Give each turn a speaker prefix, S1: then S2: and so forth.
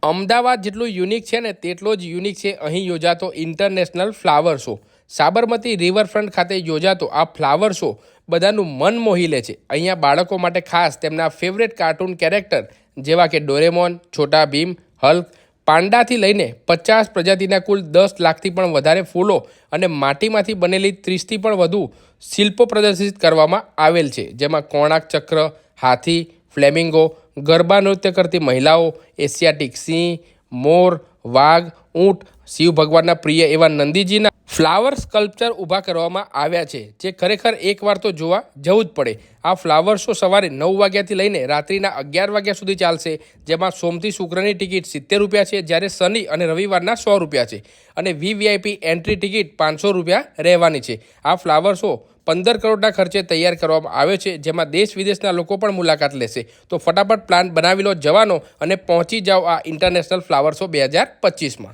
S1: અમદાવાદ જેટલું યુનિક છે ને તેટલો જ યુનિક છે અહીં યોજાતો international flower show. Sabarmati riverfront ખાતે યોજાતો આ ફ્લાવર શો બધાનું મન મોહી લે છે. અહીંયા બાળકો માટે ખાસ તેમના ફેવરેટ કાર્ટૂન કેરેક્ટર જેવા કે ડોરેમોન, છોટા ભીમ, હલ્ક, પાંડાથી લઈને 50 પ્રજાતિના કુલ 10 લાખથી પણ વધારે ફૂલો અને માટીમાંથી બનેલી 30થી પણ વધુ શિલ્પો પ્રદર્શિત કરવામાં આવેલ છે, જેમાં કોણાર્ક ચક્ર, હાથી, ફ્લેમિંગો, ગરબા નૃત્ય કરતી મહિલાઓ, એશિયાટિક સિંહ, મોર, વાઘ, ઊંટ, શિવ ભગવાનના પ્રિય એવા નંદીજીના ફ્લાવર સ્કલ્પચર ઊભા કરવામાં આવ્યા છે, જે ખરેખર એકવાર તો જોવા જવું જ પડે. આ ફ્લાવર શો સવારે 9 વાગ્યાથી લઈને રાત્રિના 11 વાગ્યા સુધી ચાલશે, જેમાં સોમથી શુક્રની ટિકિટ 70 રૂપિયા છે, જ્યારે શનિ અને રવિવારના 100 રૂપિયા છે અને વીવીઆઈપી એન્ટ્રી ટિકિટ 500 રૂપિયા રહેવાની છે. આ ફ્લાવર શો 15 કરોડના ખર્ચે તૈયાર કરવામાં આવ્યો છે, જેમાં દેશ વિદેશના લોકો પણ મુલાકાત લેશે. તો ફટાફટ પ્લાન બનાવી લો જવાનો અને પહોંચી જાઓ આ ઇન્ટરનેશનલ ફ્લાવર શો 2025માં.